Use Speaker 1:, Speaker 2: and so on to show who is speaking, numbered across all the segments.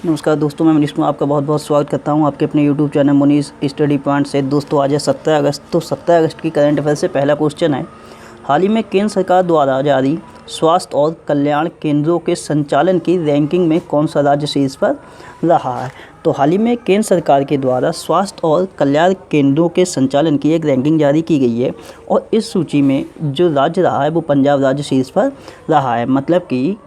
Speaker 1: नमस्कार दोस्तों, मैं मनीष कुमार आपका बहुत बहुत स्वागत करता हूं आपके अपने YouTube channel Manish study point से। दोस्तों आज है 17 अगस्त। तो 17 अगस्त की करंट अफेयर से पहला क्वेश्चन है, हाल ही में केंद्र सरकार द्वारा जारी स्वास्थ्य और कल्याण केंद्रों के संचालन की रैंकिंग में कौन सा राज्य शीर्ष पर रहा है। तो हाल ही में केंद्र सरकार के द्वारा स्वास्थ्य और कल्याण केंद्रों के संचालन की एक रैंकिंग जारी की गई है और इस सूची में जो राज्य रहा है वो पंजाब राज्य शीर्ष पर रहा है। मतलब कि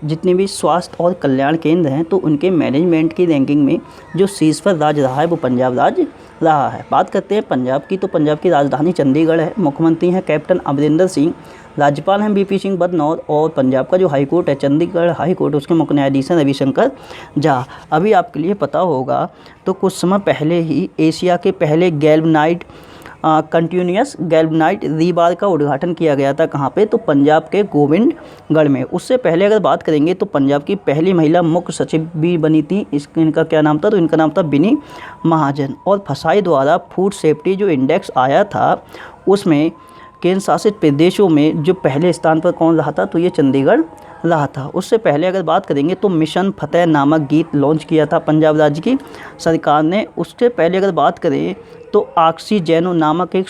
Speaker 1: जितने भी स्वास्थ्य और कल्याण केंद्र हैं तो उनके मैनेजमेंट की रैंकिंग में जो शीर्ष पर राज्य रहा है वो पंजाब राज्य रहा है। बात करते हैं पंजाब की, तो पंजाब की राजधानी चंडीगढ़ है, मुख्यमंत्री हैं कैप्टन अमरिंदर सिंह, राज्यपाल हैं बीपी सिंह बदनौर और पंजाब का जो हाई कोर्ट है चंडीगढ़ हाई कोर्ट, उसके मुख्य न्यायाधीश हैं रविशंकर झा। अभी आपके लिए पता होगा तो कुछ समय पहले ही एशिया के पहले गैल्वनाइट कंटिन्यूस गैल्वनाइट रीबार का उद्घाटन किया गया था। कहाँ पे? तो पंजाब के गोविंदगढ़ में। उससे पहले अगर बात करेंगे तो पंजाब की पहली महिला मुख्य सचिव भी बनी थी। इनका क्या नाम था? तो इनका नाम था बिनी महाजन। और फसाई द्वारा फूड सेफ्टी जो इंडेक्स आया था उसमें केंद्र शासित प्रदेशों में जो पहले स्थान पर कौन रहा था? तो ये चंडीगढ़ रहा था। उससे पहले अगर बात करेंगे तो मिशन फतेह नामक गीत लॉन्च किया था पंजाब राज्य की सरकार ने। उससे पहले अगर बात करें तो ऑक्सीजैनो नामक एक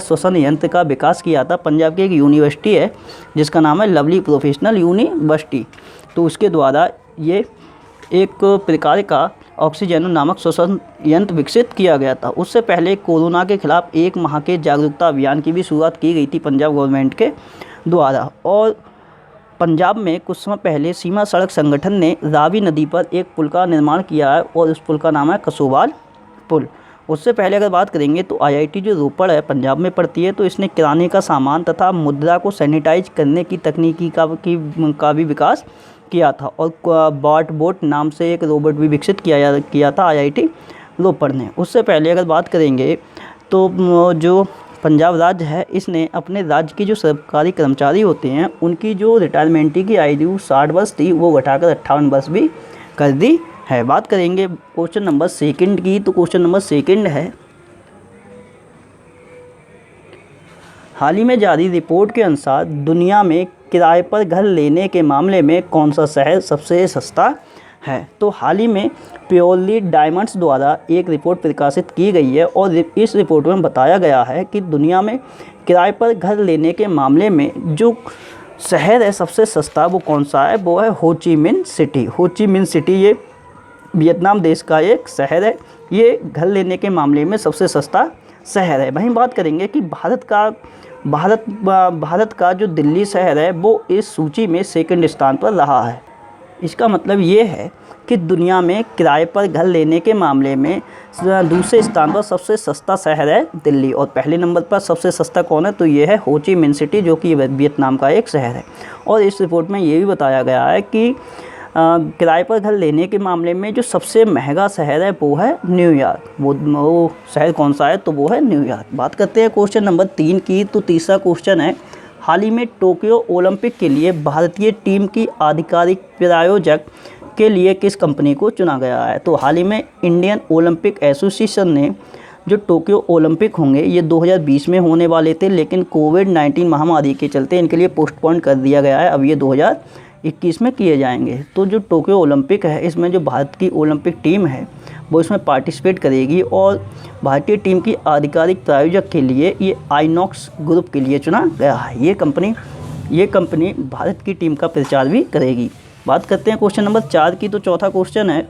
Speaker 1: श्वसन यंत्र का विकास किया था। पंजाब की एक यूनिवर्सिटी है जिसका नाम है लवली प्रोफेशनल यूनिवर्सिटी, तो उसके द्वारा ये एक प्रकार का ऑक्सीजैनो नामक श्वसन यंत्र विकसित किया गया था। उससे पहले कोरोना के खिलाफ 1 माह के जागरूकता अभियान की भी शुरुआत की गई थी पंजाब गवर्नमेंट के द्वारा। और पंजाब में कुछ समय पहले सीमा सड़क संगठन ने रावी नदी पर एक पुल का निर्माण किया है और उस पुल का नाम है कसोवाल पुल। उससे पहले अगर बात करेंगे तो आईआईटी जो रोपड़ है पंजाब में पड़ती है, तो इसने किराने का सामान तथा मुद्रा को सैनिटाइज करने की तकनीकी का भी विकास किया था। और बाट बोट नाम से एक रोबोट भी विकसित किया था आईआईटी रोपड़ ने। उससे पहले अगर बात करेंगे तो जो पंजाब राज्य है इसने अपने राज्य की जो सरकारी कर्मचारी होते हैं उनकी जो रिटायरमेंट की आयु 60 वर्ष थी वो घटाकर 58 वर्ष भी कर दी है। बात करेंगे क्वेश्चन नंबर सेकंड की, तो क्वेश्चन नंबर सेकंड है, हाल ही में जारी रिपोर्ट के अनुसार दुनिया में किराए पर घर लेने के मामले में कौन सा शहर सबसे सस्ता है। तो हाल ही में प्योरली डायमंड्स द्वारा एक रिपोर्ट प्रकाशित की गई है और इस रिपोर्ट में बताया गया है कि दुनिया में किराए पर घर लेने के मामले में जो शहर है सबसे सस्ता वो कौन सा है? वो है हो ची मिन सिटी। हो ची मिन सिटी ये वियतनाम देश का एक शहर है, ये घर लेने के मामले में सबसे सस्ता शहर है। वहीं बात करेंगे कि भारत का जो दिल्ली शहर है वो इस सूची में सेकंड स्थान पर रहा है। इसका मतलब ये है कि दुनिया में किराए पर घर लेने के मामले में दूसरे स्थान पर सबसे सस्ता शहर है दिल्ली और पहले नंबर पर सबसे सस्ता कौन है? तो ये है हो ची मिन सिटी जो कि वियतनाम का एक शहर है। और इस रिपोर्ट में ये भी बताया गया है कि किराए पर घर लेने के मामले में जो सबसे महंगा शहर है वो है न्यूयॉर्क। वो शहर कौन सा है? तो वो है न्यूयॉर्क। बात करते हैं क्वेश्चन नंबर 3 की, तो तीसरा क्वेश्चन है, हाल ही में टोक्यो ओलंपिक के लिए भारतीय टीम की आधिकारिक प्रायोजक के लिए किस कंपनी को चुना गया है? तो हाल ही में इंडियन ओलंपिक एसोसिएशन ने जो टोक्यो ओलंपिक होंगे ये 2020 में होने वाले थे, लेकिन कोविड-19 महामारी के चलते इनके लिए पोस्टपोन कर दिया गया है। अब ये 2021 में किए जाएंगे। तो जो टोक्यो ओलंपिक है इसमें जो भारत की ओलंपिक टीम है वो इसमें पार्टिसिपेट करेगी और भारतीय टीम की आधिकारिक प्रायोजक के लिए ये आइनॉक्स ग्रुप के लिए चुना गया है। ये कंपनी भारत की टीम का प्रचार भी करेगी। बात करते हैं क्वेश्चन नंबर 4 की, तो चौथा क्वेश्चन है,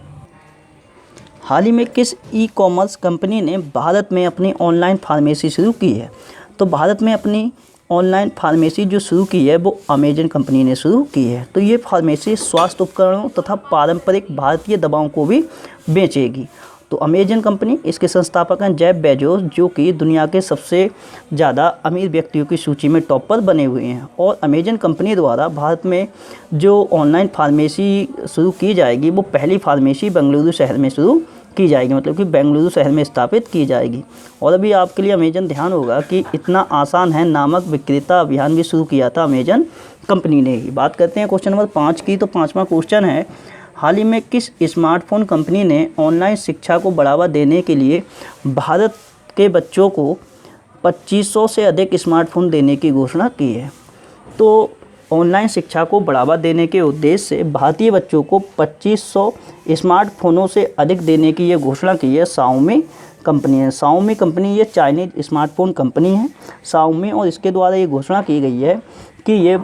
Speaker 1: हाल ही में किस ई कॉमर्स कंपनी ने भारत में अपनी ऑनलाइन फार्मेसी शुरू की है? तो भारत में अपनी ऑनलाइन फार्मेसी जो शुरू की है वो अमेजन कंपनी ने शुरू की है। तो ये फार्मेसी स्वास्थ्य उपकरणों तथा पारंपरिक भारतीय दवाओं को भी बेचेगी। तो अमेजन कंपनी, इसके संस्थापक हैं जेफ बेजोस जो कि दुनिया के सबसे ज़्यादा अमीर व्यक्तियों की सूची में टॉप पर बने हुए हैं। और अमेजन कंपनी द्वारा भारत में जो ऑनलाइन फार्मेसी शुरू की जाएगी वो पहली फार्मेसी बेंगलुरु शहर में शुरू की जाएगी, मतलब कि बेंगलुरु शहर में स्थापित की जाएगी। और अभी आपके लिए अमेजन ध्यान होगा कि इतना आसान है नामक विक्रेता अभियान भी शुरू किया था अमेजन कंपनी ने ही। बात करते हैं क्वेश्चन नंबर 5 की, तो पाँचवा क्वेश्चन है, हाल ही में किस स्मार्टफोन कंपनी ने ऑनलाइन शिक्षा को बढ़ावा देने के लिए भारत के बच्चों को 2500 से अधिक स्मार्टफोन देने की घोषणा की है? तो ऑनलाइन शिक्षा को बढ़ावा देने के उद्देश्य से भारतीय बच्चों को 2500 स्मार्टफोनों से अधिक देने की ये घोषणा की है शाओमी कंपनी है। शाओमी कंपनी ये चाइनीज़ स्मार्टफोन कंपनी है शाओमी, और इसके द्वारा ये घोषणा की गई है कि ये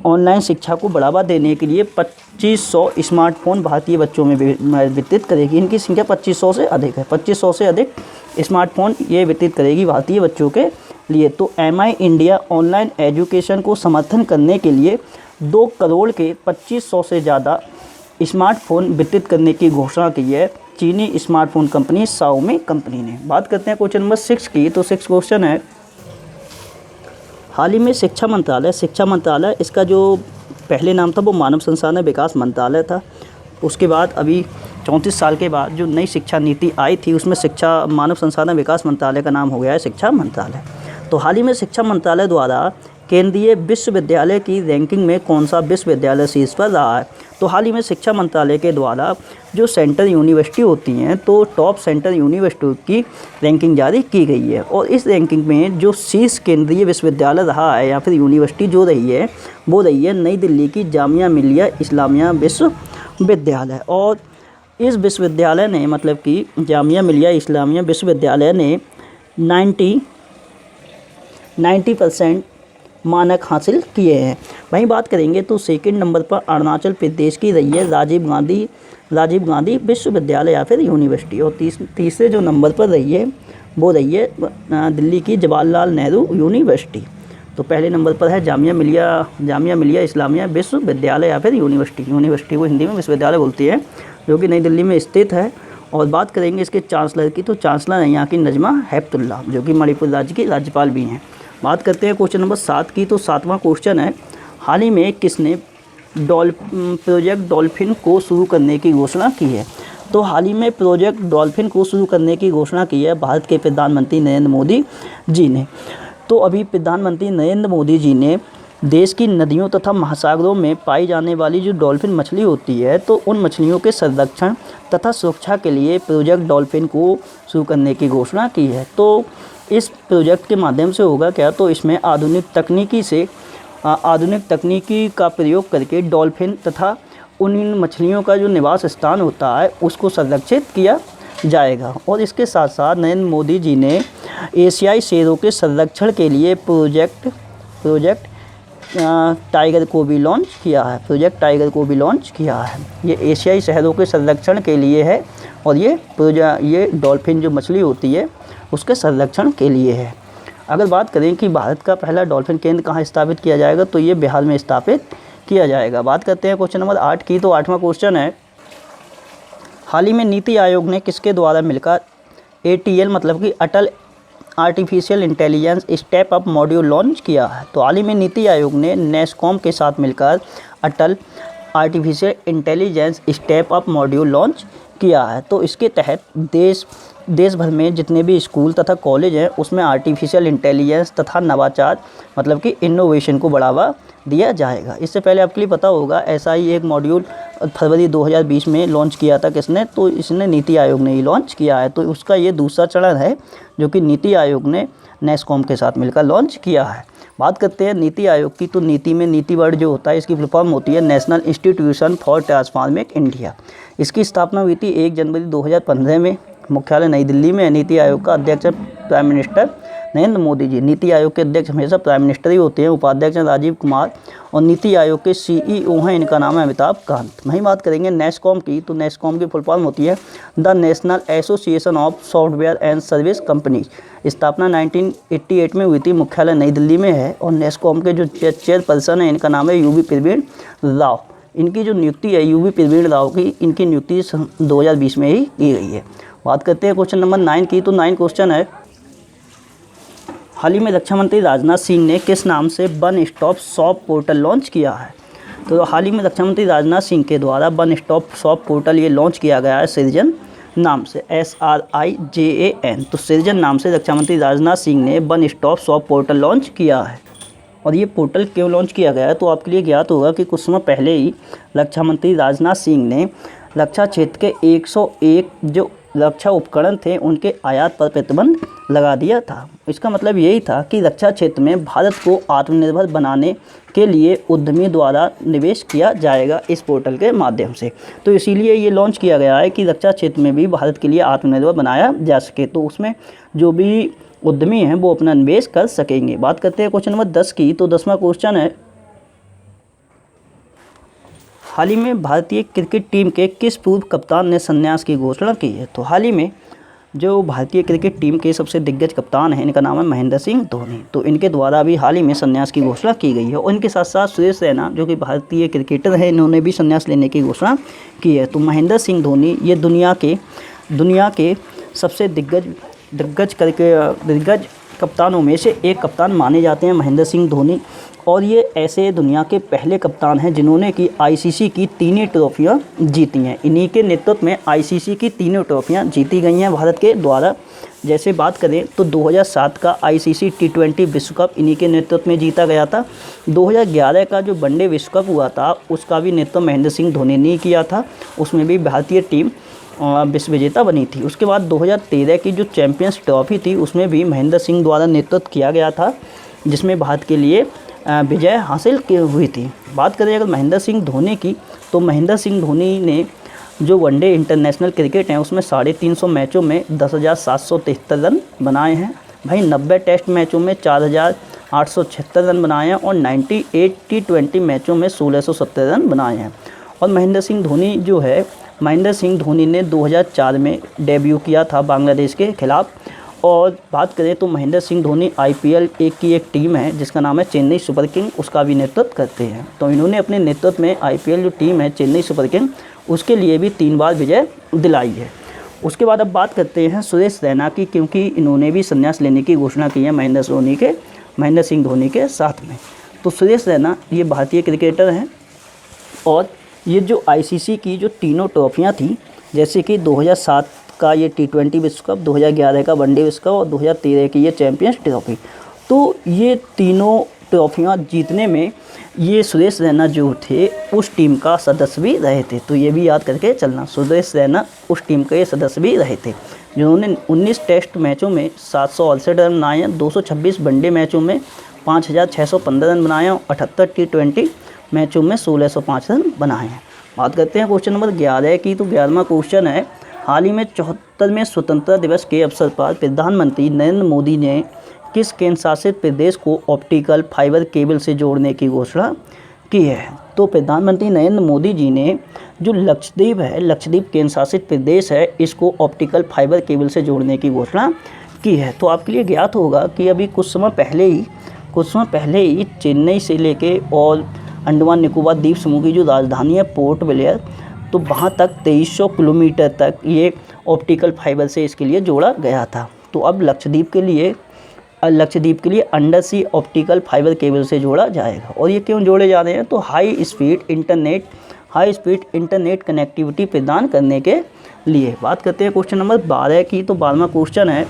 Speaker 1: ऑनलाइन शिक्षा को बढ़ावा देने के लिए 2500 स्मार्टफोन भारतीय बच्चों में वितरित करेगी। इनकी संख्या 2500 से अधिक है, 2500 से अधिक स्मार्टफोन ये वितरित करेगी भारतीय बच्चों के लिए। तो MI इंडिया ऑनलाइन एजुकेशन को समर्थन करने के लिए 2 करोड़ के 2500 से ज़्यादा स्मार्टफोन वितरित करने की घोषणा की है चीनी स्मार्टफोन कंपनी शाओमी कंपनी ने। बात करते हैं क्वेश्चन नंबर 6 की। तो 6 क्वेश्चन है, हाल ही में शिक्षा मंत्रालय इसका जो पहले नाम था वो मानव संसाधन विकास मंत्रालय था। उसके बाद अभी 34 साल के बाद जो नई शिक्षा नीति आई थी उसमें मानव संसाधन विकास मंत्रालय का नाम हो गया है शिक्षा मंत्रालय। तो हाल ही में शिक्षा मंत्रालय द्वारा केंद्रीय विश्वविद्यालय की रैंकिंग में कौन सा विश्वविद्यालय शीर्ष पर रहा है? तो हाल ही में शिक्षा मंत्रालय के द्वारा जो सेंट्रल यूनिवर्सिटी होती हैं तो टॉप सेंट्रल यूनिवर्सिटी की रैंकिंग जारी की गई है, और इस रैंकिंग में जो शीर्ष केंद्रीय विश्वविद्यालय रहा है या फिर यूनिवर्सिटी जो रही है वो रही है नई दिल्ली की जामिया मिलिया इस्लामिया विश्वविद्यालय। और इस विश्वविद्यालय ने मतलब कि जामिया मिलिया इस्लामिया विश्वविद्यालय ने 90% मानक हासिल किए हैं। वहीं बात करेंगे तो सेकंड नंबर पर अरुणाचल प्रदेश की रही है राजीव गांधी विश्वविद्यालय या फिर यूनिवर्सिटी, और तीसरे जो नंबर पर रही है वो रही है दिल्ली की जवाहरलाल नेहरू यूनिवर्सिटी। तो पहले नंबर पर है जामिया मिलिया इस्लामिया विश्वविद्यालय या फिर यूनिवर्सिटी को हिंदी में विश्वविद्यालय बोलती है, जो कि नई दिल्ली में स्थित है। और बात करेंगे इसके चांसलर की, तो चांसलर है यहाँ की नजमा हेपतुल्ला, जो कि मणिपुर राज्य की राज्यपाल भी हैं। बात करते हैं क्वेश्चन नंबर 7 की। तो 7वां क्वेश्चन है, हाल ही में किसने प्रोजेक्ट डॉल्फिन को शुरू करने की घोषणा की है? तो हाल ही में प्रोजेक्ट डॉल्फिन को शुरू करने की घोषणा की है भारत के प्रधानमंत्री नरेंद्र मोदी जी ने। तो अभी प्रधानमंत्री नरेंद्र मोदी जी ने देश की नदियों तथा महासागरों में पाई जाने वाली जो डॉल्फिन मछली होती है तो उन मछलियों के संरक्षण तथा सुरक्षा के लिए प्रोजेक्ट डॉल्फिन को शुरू करने की घोषणा की है। तो इस प्रोजेक्ट के माध्यम से होगा क्या, तो इसमें आधुनिक तकनीकी का प्रयोग करके डॉल्फिन तथा उन मछलियों का जो निवास स्थान होता है उसको संरक्षित किया जाएगा। और इसके साथ साथ नरेंद्र मोदी जी ने एशियाई शेरों के संरक्षण के लिए प्रोजेक्ट टाइगर को भी लॉन्च किया है। ये एशियाई शहरों के संरक्षण के लिए है, और ये डॉल्फिन जो मछली होती है उसके संरक्षण के लिए है। अगर बात करें कि भारत का पहला डॉल्फिन केंद्र कहाँ स्थापित किया जाएगा, तो ये बिहार में स्थापित किया जाएगा। बात करते हैं क्वेश्चन नंबर 8 की। तो 8वां क्वेश्चन है, हाल ही में नीति आयोग ने किसके द्वारा मिलकर ATL मतलब कि Atal artificial intelligence step up module launch किया है? तो हाल ही में नीति आयोग ने नेस्कॉम के साथ मिलकर Atal artificial intelligence step up module launch किया है। तो इसके तहत देश भर में जितने भी स्कूल तथा कॉलेज हैं उसमें आर्टिफिशियल इंटेलिजेंस तथा नवाचार मतलब कि इनोवेशन को बढ़ावा दिया जाएगा। इससे पहले आपके लिए पता होगा ऐसा ही एक मॉड्यूल फरवरी 2020 में लॉन्च किया था किसने, तो इसने नीति आयोग ने ही लॉन्च किया है। तो उसका ये दूसरा चरण है जो कि नीति आयोग ने नेस्कॉम के साथ मिलकर लॉन्च किया है। बात करते हैं नीति आयोग की। तो नीति में नीति वर्ड जो होता है इसकी फुल फॉर्म होती है national institution for transforming India. इसकी स्थापना हुई थी 1 जनवरी 2015 में, मुख्यालय नई दिल्ली में। नीति आयोग का अध्यक्ष प्राइम मिनिस्टर नरेंद्र मोदी जी। नीति आयोग के अध्यक्ष हमेशा प्राइम मिनिस्टर ही होते हैं। उपाध्यक्ष हैं राजीव कुमार, और नीति आयोग के CEO हैं, इनका नाम है अमिताभ कांत। वहीं बात करेंगे नेस्कॉम की। तो नेस्कॉम की फुल फॉर्म होती है the national association of software and service companies. स्थापना 1988 में हुई थी, मुख्यालय नई दिल्ली में है। और नेस्कॉम के जो चेयरपर्सन है इनका नाम है UV प्रवीण राव। इनकी जो नियुक्ति है UV प्रवीण राव की, इनकी नियुक्ति 2020 में ही की गई है। बात करते हैं क्वेश्चन नंबर 9 की। तो 9 क्वेश्चन है, हाल ही में रक्षा मंत्री राजनाथ सिंह ने किस नाम से one stop shop portal launch किया है? तो हाल ही में रक्षा मंत्री राजनाथ सिंह के द्वारा वन स्टॉप शॉप पोर्टल ये लॉन्च किया गया है सृजन नाम से, SRIJAN। तो सृजन नाम से रक्षा मंत्री राजनाथ सिंह ने one stop shop portal launch किया है। और ये पोर्टल क्यों लॉन्च किया गया है, तो आपके लिए ज्ञात होगा कि कुछ समय पहले ही रक्षा मंत्री राजनाथ सिंह ने रक्षा क्षेत्र के 101 जो रक्षा उपकरण थे उनके आयात पर प्रतिबंध लगा दिया था। इसका मतलब यही था कि रक्षा क्षेत्र में भारत को आत्मनिर्भर बनाने के लिए उद्यमी द्वारा निवेश किया जाएगा इस पोर्टल के माध्यम से। तो इसीलिए ये लॉन्च किया गया है कि रक्षा क्षेत्र में भी भारत के लिए आत्मनिर्भर बनाया जा सके, तो उसमें जो भी उद्यमी हैं वो अपना निवेश कर सकेंगे। बात करते हैं क्वेश्चन नंबर 10 की। तो 10वां क्वेश्चन है, हाल ही में भारतीय क्रिकेट टीम के किस पूर्व कप्तान ने संन्यास की घोषणा की है? तो हाल ही में जो भारतीय क्रिकेट टीम के सबसे दिग्गज कप्तान हैं, इनका नाम है महेंद्र सिंह धोनी। तो इनके द्वारा भी हाल ही में संन्यास की घोषणा की गई है। और इनके साथ साथ सुरेश रैना जो कि भारतीय क्रिकेटर हैं, इन्होंने भी संन्यास लेने की घोषणा की है। तो महेंद्र सिंह धोनी ये दुनिया के सबसे दिग्गज कप्तानों में से एक कप्तान माने जाते हैं महेंद्र सिंह धोनी। और ये ऐसे दुनिया के पहले कप्तान हैं जिन्होंने कि आईसीसी की तीनों ट्रॉफियाँ जीती हैं। इन्हीं के नेतृत्व में आईसीसी की तीनों ट्रॉफियाँ जीती गई हैं भारत के द्वारा। जैसे बात करें तो 2007 का आईसीसी T20 विश्व कप इन्हीं के नेतृत्व में जीता गया था। 2011 का जो वनडे विश्व कप हुआ था उसका भी नेतृत्व महेंद्र सिंह धोनी ने किया था, उसमें भी भारतीय टीम विश्व विजेता बनी थी। उसके बाद 2013 की जो चैंपियंस ट्रॉफी थी उसमें भी महेंद्र सिंह द्वारा नेतृत्व किया गया था, जिसमें भारत के लिए विजय हासिल की हुई थी। बात करें अगर महेंद्र सिंह धोनी की, तो महेंद्र सिंह धोनी ने जो वनडे इंटरनेशनल क्रिकेट हैं उसमें 350 मैचों में 10,773 रन बनाए हैं। भाई 90 टेस्ट मैचों में 4,876 रन बनाए हैं और 98 T20 मैचों में 1,670 रन बनाए हैं। और महेंद्र सिंह धोनी ने 2004 में डेब्यू किया था बांग्लादेश के खिलाफ। और बात करें तो महेंद्र सिंह धोनी IPL की एक टीम है जिसका नाम है चेन्नई सुपर किंग, उसका भी नेतृत्व करते हैं। तो इन्होंने अपने नेतृत्व में IPL जो टीम है चेन्नई सुपर किंग, उसके लिए भी 3 बार विजय दिलाई है। उसके बाद अब बात करते हैं सुरेश रैना की, क्योंकि इन्होंने भी संन्यास लेने की घोषणा की है महेंद्र सिंह धोनी के साथ में। तो सुरेश रैना ये भारतीय क्रिकेटर हैं और ये जो आईसीसी की जो तीनों ट्रॉफियाँ थी, जैसे कि 2007 का ये T20 विश्व कप, 2011 का वनडे विश्व कप और 2013 की ये चैंपियंस ट्रॉफी, तो ये तीनों ट्रॉफियाँ जीतने में ये सुरेश रैना जो थे उस टीम का सदस्य भी रहे थे। तो ये भी याद करके चलना, सुरेश रैना उस टीम के सदस्य भी रहे थे जिन्होंने 19 टेस्ट मैचों में 768 रन बनाए हैं, 226 वनडे मैचों में 5,615 रन बनाए हैं, 78 T20 मैचों में 1,605 रन बनाए हैं। बात करते हैं क्वेश्चन नंबर 11 की। तो 11वां क्वेश्चन है, हाल ही में 74वें स्वतंत्रता दिवस के अवसर पर प्रधानमंत्री नरेंद्र मोदी ने किस केंद्र शासित प्रदेश को ऑप्टिकल फाइबर केबल से जोड़ने की घोषणा की है? तो प्रधानमंत्री नरेंद्र मोदी जी ने जो लक्षद्वीप केंद्र शासित प्रदेश है, इसको ऑप्टिकल फाइबर केबल से जोड़ने की घोषणा की है। तो आपके लिए ज्ञात होगा कि अभी कुछ समय पहले ही चेन्नई से लेके और अंडमान निकोबार द्वीप समूह की जो राजधानी है पोर्ट ब्लेयर, तो वहाँ तक 2300 किलोमीटर तक ये ऑप्टिकल फाइबर से इसके लिए जोड़ा गया था। तो अब लक्षद्वीप के लिए अंडर सी ऑप्टिकल फाइबर केबल से जोड़ा जाएगा। और ये क्यों जोड़े जा रहे हैं? तो हाई स्पीड इंटरनेट कनेक्टिविटी प्रदान करने के लिए। बात करते हैं क्वेश्चन नंबर 12 की। तो 12वां क्वेश्चन है,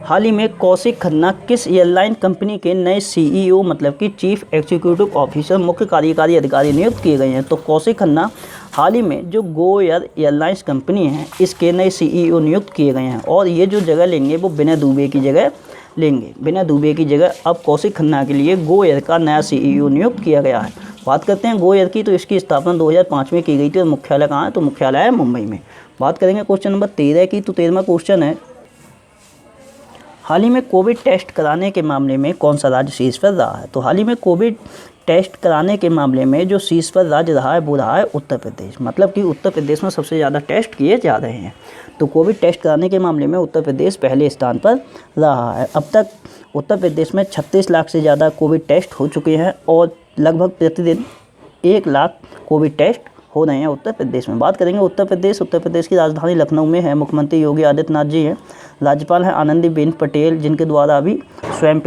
Speaker 1: हाल ही में कौशिक खन्ना किस एयरलाइन कंपनी के नए CEO मतलब कि चीफ एग्जीक्यूटिव ऑफिसर, मुख्य कार्यकारी अधिकारी नियुक्त किए गए हैं? तो कौशिक खन्ना हाल ही में जो गो एयरलाइंस कंपनी है इसके नए CEO नियुक्त किए गए हैं। और ये जो जगह लेंगे वो विनय दुबे की जगह लेंगे। विनय दुबे की जगह अब कौशिक खन्ना के लिए गो एयर का नया CEO नियुक्त किया गया है। बात करते हैं गो एयर की। तो इसकी स्थापना 2005 में की गई थी और मुख्यालय कहाँ है? तो मुख्यालय है मुंबई में। बात करेंगे क्वेश्चन नंबर 13 की। तो 13वां क्वेश्चन है, हाल ही में कोविड टेस्ट कराने के मामले में कौन सा राज्य शीर्ष पर रहा है? तो हाल ही में कोविड टेस्ट कराने के मामले में जो शीर्ष पर राज्य रहा है वो रहा है उत्तर प्रदेश। मतलब कि उत्तर प्रदेश में सबसे ज़्यादा टेस्ट किए जा रहे हैं। तो कोविड टेस्ट कराने के मामले में उत्तर प्रदेश पहले स्थान पर रहा है। अब तक उत्तर प्रदेश में 36 लाख से ज़्यादा कोविड टेस्ट हो चुके हैं और लगभग प्रतिदिन 1 लाख कोविड टेस्ट हो रहे हैं उत्तर प्रदेश में। बात करेंगे उत्तर प्रदेश की राजधानी लखनऊ में है। मुख्यमंत्री योगी आदित्यनाथ जी हैं। राज्यपाल हैं आनंदीबेन पटेल, जिनके द्वारा अभी स्वयं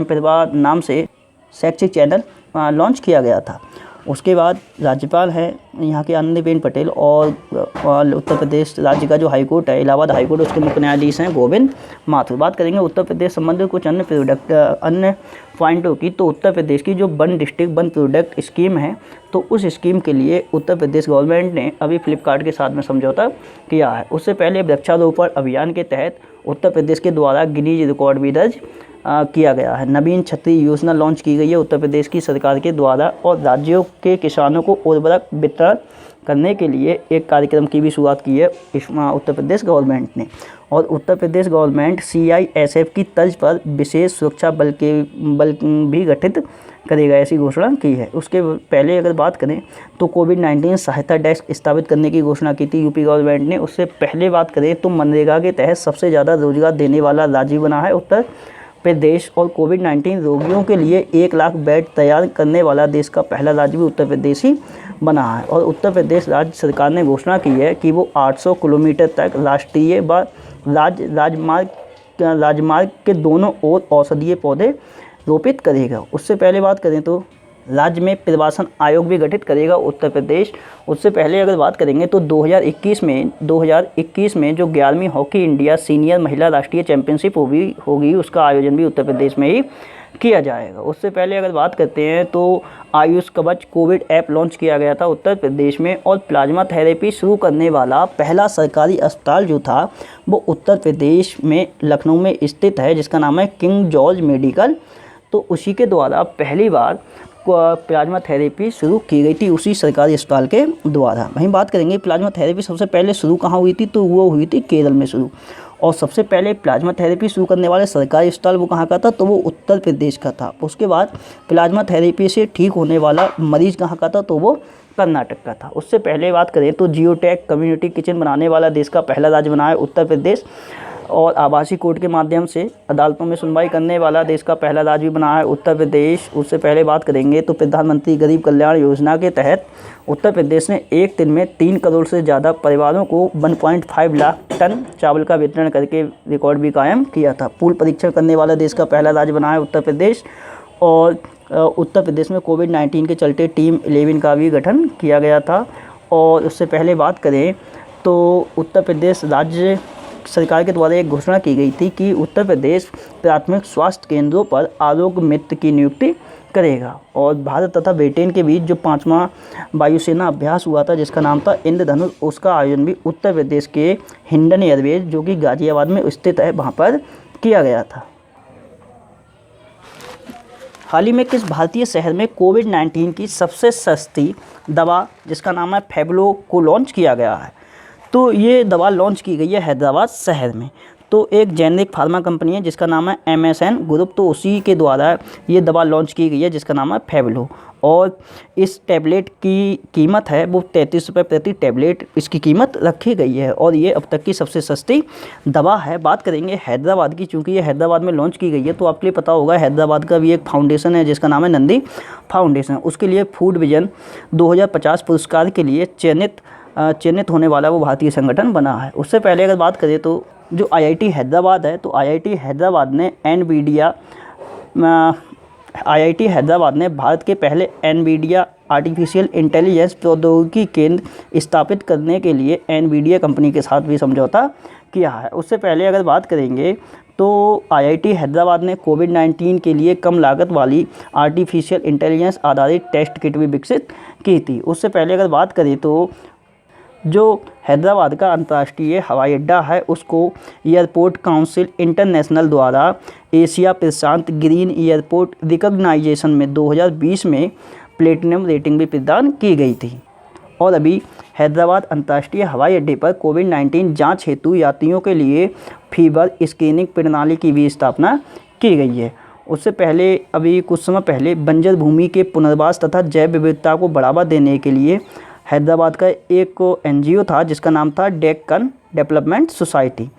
Speaker 1: प्रभा नाम से शैक्षिक चैनल लॉन्च किया गया था। उसके बाद राज्यपाल हैं यहाँ के आनंदीबेन पटेल, और उत्तर प्रदेश राज्य का जो हाईकोर्ट है, इलाहाबाद हाईकोर्ट, उसके मुख्य न्यायाधीश हैं गोविंद माथुर। बात करेंगे उत्तर प्रदेश संबंधित कुछ अन्य पॉइंटों की, तो उत्तर प्रदेश की जो one district one product scheme है, तो उस स्कीम के लिए उत्तर प्रदेश गवर्नमेंट ने अभी फ्लिपकार्ट के साथ में समझौता किया है। उससे पहले वृक्षारोपण अभियान के तहत उत्तर प्रदेश के द्वारा गिनीज रिकॉर्ड भी दर्ज किया गया है। नवीन छतरी योजना लॉन्च की गई है उत्तर प्रदेश की सरकार के द्वारा, और राज्यों के किसानों को उर्वरक वितरण करने के लिए एक कार्यक्रम की भी शुरुआत की है उत्तर प्रदेश गवर्नमेंट ने। और उत्तर प्रदेश गवर्नमेंट CISF की तर्ज पर विशेष सुरक्षा बल भी गठित करेगा, ऐसी घोषणा की है। उसके पहले अगर बात करें तो कोविड-19 सहायता डेस्क स्थापित करने की घोषणा की थी यूपी गवर्नमेंट ने। उससे पहले बात करें तो मनरेगा के तहत सबसे ज़्यादा रोजगार देने वाला राज्य बना है उत्तर प्रदेश, और कोविड-19 रोगियों के लिए 1 लाख बेड तैयार करने वाला देश का पहला राज्य भी उत्तर प्रदेश ही बना है। और उत्तर प्रदेश राज्य सरकार ने घोषणा की है कि वो 800 किलोमीटर तक राष्ट्रीय व राजमार्ग के दोनों ओर औषधीय पौधे रोपित करेगा। उससे पहले बात करें तो राज्य में प्रवासन आयोग भी गठित करेगा उत्तर प्रदेश। उससे पहले अगर बात करेंगे तो 2021 में जो 11वीं हॉकी इंडिया सीनियर महिला राष्ट्रीय चैंपियनशिप होगी, उसका आयोजन भी उत्तर प्रदेश में ही किया जाएगा। उससे पहले अगर बात करते हैं तो आयुष कवच कोविड ऐप लॉन्च किया गया था उत्तर प्रदेश में, और प्लाज्मा थेरेपी शुरू करने वाला पहला सरकारी अस्पताल जो था वो उत्तर प्रदेश में लखनऊ में स्थित है, जिसका नाम है किंग जॉर्ज मेडिकल। तो उसी के द्वारा पहली बार प्लाज्मा थेरेपी शुरू की गई थी, उसी सरकारी अस्पताल के द्वारा। वहीं बात करेंगे प्लाज्मा थेरेपी सबसे पहले शुरू कहाँ हुई थी, तो वो हुई थी केरल में शुरू। और सबसे पहले प्लाज्मा थेरेपी शुरू करने वाले सरकारी अस्पताल वो कहाँ का था, तो वो उत्तर प्रदेश का था। उसके बाद प्लाज्मा थेरेपी से ठीक होने वाला मरीज़ कहाँ का था, तो वो कर्नाटक का था। उससे पहले बात करें तो जियोटेक कम्युनिटी किचन बनाने वाला देश का पहला राज्य बना है उत्तर प्रदेश, और आभासी कोर्ट के माध्यम से अदालतों में सुनवाई करने वाला देश का पहला राज्य भी बना है उत्तर प्रदेश। उससे पहले बात करेंगे तो प्रधानमंत्री गरीब कल्याण योजना के तहत उत्तर प्रदेश ने एक दिन में 3 करोड़ से ज़्यादा परिवारों को 1.5 लाख टन चावल का वितरण करके रिकॉर्ड भी कायम किया था। पूल परीक्षण करने वाला देश का पहला राज्य बना है उत्तर प्रदेश। और उत्तर प्रदेश में कोविड-19 के चलते टीम 11 का भी गठन किया गया था। और उससे पहले बात करें तो उत्तर प्रदेश राज्य सरकार के द्वारा एक घोषणा की गई थी कि उत्तर प्रदेश प्राथमिक स्वास्थ्य केंद्रों पर आरोग्य मित्र की नियुक्ति करेगा। और भारत तथा ब्रिटेन के बीच जो 5वां वायुसेना अभ्यास हुआ था, जिसका नाम था इंद्रधनुष, उसका आयोजन भी उत्तर प्रदेश के हिंडन एयरबेस जो कि गाजियाबाद में स्थित है, वहाँ पर किया गया था। हाल ही में किस भारतीय शहर में कोविड-19 की सबसे सस्ती दवा जिसका नाम है फेबलो को लॉन्च किया गया है? तो ये दवा लॉन्च की गई है हैदराबाद शहर में। तो एक जेनेरिक फार्मा कंपनी है जिसका नाम है MSN ग्रुप, तो उसी के द्वारा ये दवा लॉन्च की गई है जिसका नाम है फेबलो। और इस टैबलेट की कीमत है वो 33 रुपये प्रति टैबलेट इसकी कीमत रखी गई है, और ये अब तक की सबसे सस्ती दवा है। बात करेंगे हैदराबाद की, चूँकि ये हैदराबाद में लॉन्च की गई है तो आपके लिए पता होगा हैदराबाद का भी एक फाउंडेशन है जिसका नाम है नंदी फाउंडेशन। उसके लिए फूड विजन 2050 पुरस्कार के लिए चयनित होने वाला वो भारतीय संगठन बना है। उससे पहले अगर बात करें तो जो IIT हैदराबाद है, तो IIT हैदराबाद ने भारत के पहले NVIDIA आर्टिफिशियल इंटेलिजेंस प्रौद्योगिकी केंद्र स्थापित करने के लिए NVIDIA कंपनी के साथ भी समझौता किया है। उससे पहले अगर बात करेंगे तो IIT हैदराबाद ने कोविड-19 के लिए कम लागत वाली आर्टिफिशियल इंटेलिजेंस आधारित टेस्ट किट भी विकसित की थी। उससे पहले अगर बात करें तो जो हैदराबाद का अंतर्राष्ट्रीय हवाई अड्डा है उसको एयरपोर्ट काउंसिल इंटरनेशनल द्वारा एशिया प्रशांत ग्रीन एयरपोर्ट रिकॉग्नाइजेशन में 2020 में प्लेटिनम रेटिंग भी प्रदान की गई थी। और अभी हैदराबाद अंतर्राष्ट्रीय हवाई अड्डे पर कोविड-19 जांच हेतु यात्रियों के लिए फीवर स्क्रीनिंग प्रणाली की भी स्थापना की गई है। उससे पहले अभी कुछ समय पहले बंजर भूमि के पुनर्वास तथा जैव विविधता को बढ़ावा देने के लिए हैदराबाद का एक NGO था जिसका नाम था डेक्कन डेवलपमेंट सोसाइटी।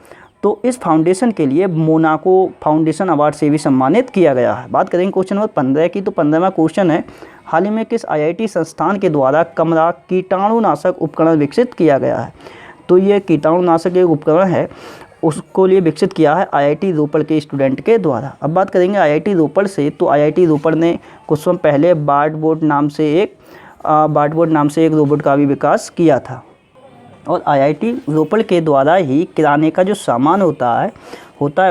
Speaker 1: तो इस फाउंडेशन के लिए मोनाको फाउंडेशन अवार्ड से भी सम्मानित किया गया है। बात करेंगे क्वेश्चन नंबर 15 की, तो 15वां क्वेश्चन है हाल ही में किस IIT संस्थान के द्वारा कमरा कीटाणुनाशक उपकरण विकसित किया गया है? तो ये कीटाणुनाशक एक उपकरण है, उसको लिए विकसित किया है IIT रोपड़ के स्टूडेंट के द्वारा। अब बात करेंगे IIT रोपड़ से, तो IIT रोपड़ ने कुछ समय पहले बार्ड बोर्ड नाम से एक बार्टबोर्ड नाम से एक रोबोट का भी विकास किया था। और आईआईटी रोपड़ के द्वारा ही किराने का जो सामान होता है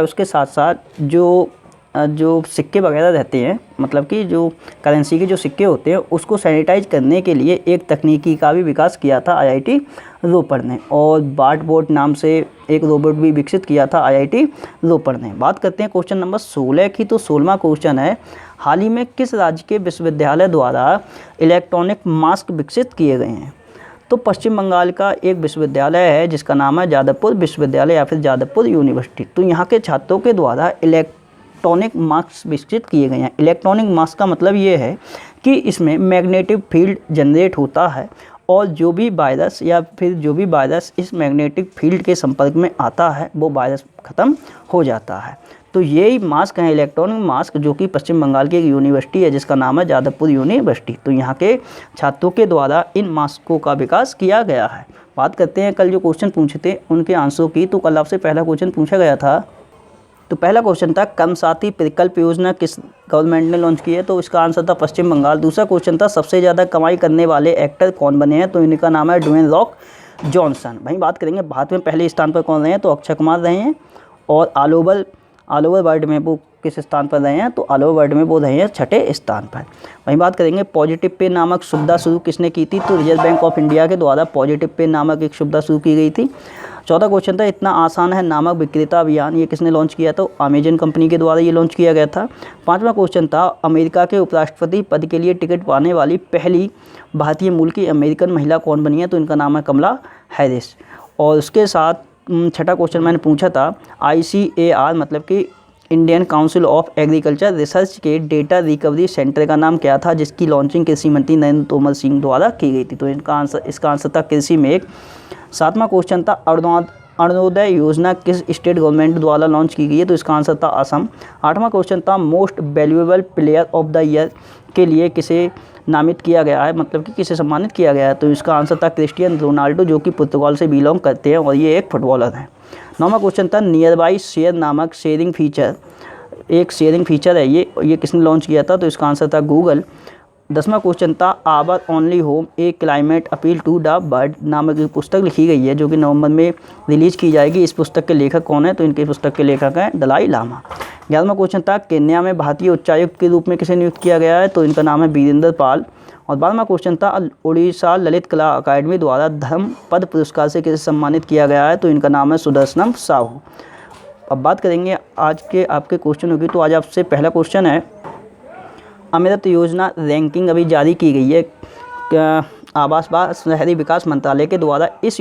Speaker 1: उसके साथ साथ जो सिक्के वगैरह रहते हैं, मतलब कि जो करेंसी के जो सिक्के होते हैं उसको सैनिटाइज करने के लिए एक तकनीकी का भी विकास किया था आईआईटी रोपड़ ने। और बार्टबोर्ड नाम से एक रोबोट भी विकसित किया था आईआईटी रोपड़ ने। बात करते हैं क्वेश्चन नंबर 16 की। तो 16वां क्वेश्चन है, हाल ही में किस राज्य के विश्वविद्यालय द्वारा इलेक्ट्रॉनिक मास्क विकसित किए गए हैं? तो पश्चिम बंगाल का एक विश्वविद्यालय है जिसका नाम है जादवपुर विश्वविद्यालय या फिर जादवपुर यूनिवर्सिटी। तो यहाँ के छात्रों के द्वारा इलेक्ट्रॉनिक मास्क विकसित किए गए हैं। इलेक्ट्रॉनिक मास्क का मतलब ये है कि इसमें मैग्नेटिक फील्ड जनरेट होता है और जो भी वायरस इस मैग्नेटिक फील्ड के संपर्क में आता है वो वायरस ख़त्म हो जाता है। तो यही मास्क हैं इलेक्ट्रॉनिक मास्क, जो कि पश्चिम बंगाल की एक यूनिवर्सिटी है जिसका नाम है जादवपुर यूनिवर्सिटी। तो यहाँ के छात्रों के द्वारा इन मास्कों का विकास किया गया है। बात करते हैं कल जो क्वेश्चन पूछे थे उनके आंसरों की। तो कल आपसे पहला क्वेश्चन पूछा गया था। तो पहला क्वेश्चन था कर्मसाथी प्रकल्प योजना किस गवर्नमेंट ने लॉन्च की है? तो इसका आंसर था पश्चिम बंगाल। दूसरा क्वेश्चन था सबसे ज़्यादा कमाई करने वाले एक्टर कौन बने हैं? तो इनका नाम है ड्वेन रॉक जॉनसन। वहीं बात करेंगे भारत में पहले स्थान पर कौन रहे हैं? तो अक्षय कुमार रहे हैं। और ऑल ओवर वर्ल्ड में वो किस स्थान पर रहे हैं? तो ऑल ओवर वर्ल्ड में वो रहे हैं 6ठे स्थान पर। वहीं बात करेंगे पॉजिटिव पे नामक सुविधा शुरू किसने की थी? तो रिजर्व बैंक ऑफ इंडिया के द्वारा पॉजिटिव पे नामक एक सुविधा शुरू की गई थी। चौथा क्वेश्चन था इतना आसान है नामक विक्रेता अभियान, ये किसने लॉन्च किया? तो अमेजन कंपनी के द्वारा ये लॉन्च किया गया था। पांचवा क्वेश्चन था अमेरिका के उपराष्ट्रपति पद के लिए टिकट पाने वाली पहली भारतीय मूल की अमेरिकन महिला कौन बनी है? तो इनका नाम है कमला हैरिस। और उसके साथ छठा क्वेश्चन मैंने पूछा था ICAR मतलब कि Indian council of agriculture research के डेटा रिकवरी सेंटर का नाम क्या था जिसकी लॉन्चिंग कृषि मंत्री नरेंद्र तोमर सिंह द्वारा की गई थी? तो इसका आंसर था कृषि में एक। सातवां क्वेश्चन था अरुणोदय योजना किस स्टेट गवर्नमेंट द्वारा लॉन्च की गई है? तो इसका आंसर था असम। आठवां क्वेश्चन था most valuable player of the year के लिए किसे नामित किया गया है, मतलब कि किसे सम्मानित किया गया है? तो इसका आंसर था क्रिस्टियानो रोनाल्डो, जो कि पुर्तगाल से बिलोंग करते हैं और ये एक फुटबॉलर हैं। नौवां क्वेश्चन था नियर बाई शेयर नामक शेयरिंग फीचर है ये किसने लॉन्च किया था? तो इसका आंसर था गूगल। 10वां क्वेश्चन था our only home a climate appeal to the world नामक एक पुस्तक लिखी गई है जो कि नवंबर में रिलीज की जाएगी। इस पुस्तक के लेखक कौन है? तो इनके पुस्तक के लेखक हैं दलाई लामा। 11वां क्वेश्चन था केन्या में भारतीय उच्चायुक्त के रूप में किसे नियुक्त किया गया है? तो इनका नाम है वीरेंद्र पाल। और 12वां क्वेश्चन था उड़ीसा ललित कला अकादमी द्वारा धर्म पद पुरस्कार से किसे सम्मानित किया गया है? तो इनका नाम है सुदर्शनम साहू। अब बात करेंगे आज के आपके क्वेश्चनों की। तो आज आपसे पहला क्वेश्चन है अमृत योजना रैंकिंग अभी जारी की गई है आवास व शहरी विकास मंत्रालय के द्वारा। इस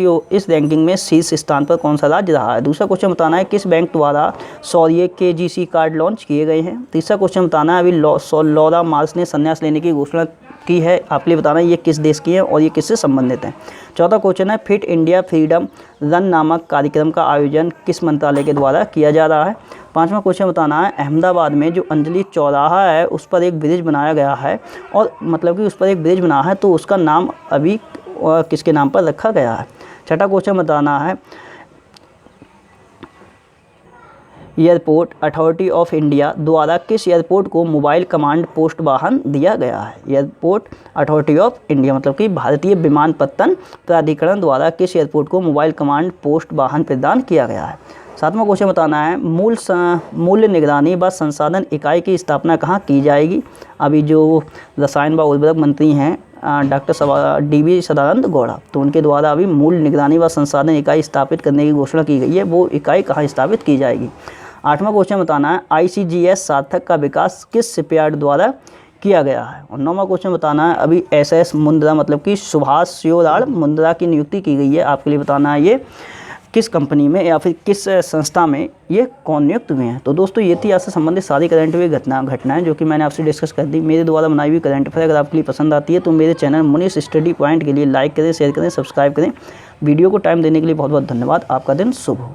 Speaker 1: रैंकिंग में शीर्ष स्थान पर कौन सा राज्य रहा है? दूसरा क्वेश्चन बताना है किस बैंक द्वारा सौर्य KGC कार्ड लॉन्च किए गए हैं? तीसरा क्वेश्चन बताना है अभी लौरा मार्स ने संन्यास लेने की घोषणा की है, आपके लिए बताना है ये किस देश की है और ये किससे संबंधित है? चौथा क्वेश्चन है फिट इंडिया फ्रीडम रन नामक कार्यक्रम का आयोजन किस मंत्रालय के द्वारा किया जा रहा है? पांचवा क्वेश्चन बताना है अहमदाबाद में जो अंजलि चौराहा है उस पर एक ब्रिज बनाया गया है और मतलब कि उस पर एक ब्रिज बना है तो उसका नाम अभी किसके नाम पर रखा गया है? छठा क्वेश्चन बताना है एयरपोर्ट अथॉरिटी ऑफ इंडिया द्वारा किस एयरपोर्ट को मोबाइल कमांड पोस्ट वाहन दिया गया है? एयरपोर्ट अथॉरिटी ऑफ इंडिया मतलब कि भारतीय विमानपत्तन प्राधिकरण द्वारा किस एयरपोर्ट को मोबाइल कमांड पोस्ट वाहन प्रदान किया गया है? सातवां क्वेश्चन बताना है मूल्य निगरानी व संसाधन इकाई की स्थापना कहाँ की जाएगी? अभी जो रसायन व उर्वरक मंत्री हैं डॉक्टर DV सदानंद गौड़ा, तो उनके द्वारा अभी मूल्य निगरानी व संसाधन इकाई स्थापित करने की घोषणा की गई है। वो इकाई कहाँ स्थापित की जाएगी? आठवां क्वेश्चन बताना है ICGS सार्थक का विकास किस शिपयार्ड द्वारा किया गया है? और नौवां क्वेश्चन बताना है अभी SS मुंद्रा मतलब कि सुभाष शिवराड़ मुंद्रा की नियुक्ति की गई है, आपके लिए बताना है ये किस कंपनी में या फिर किस संस्था में ये कौन नियुक्त हुए हैं? तो दोस्तों ये थी आज से संबंधित सारी करंट अफेयर घटनाएं जो कि मैंने आपसे डिस्कस कर दी। मेरे द्वारा बनाई हुई करंट अफेयर अगर आपके लिए पसंद आती है तो मेरे चैनल मुनीष स्टडी पॉइंट के लिए लाइक करें, शेयर करें, सब्सक्राइब करें। वीडियो को टाइम देने के लिए बहुत बहुत धन्यवाद। आपका दिन शुभ हो।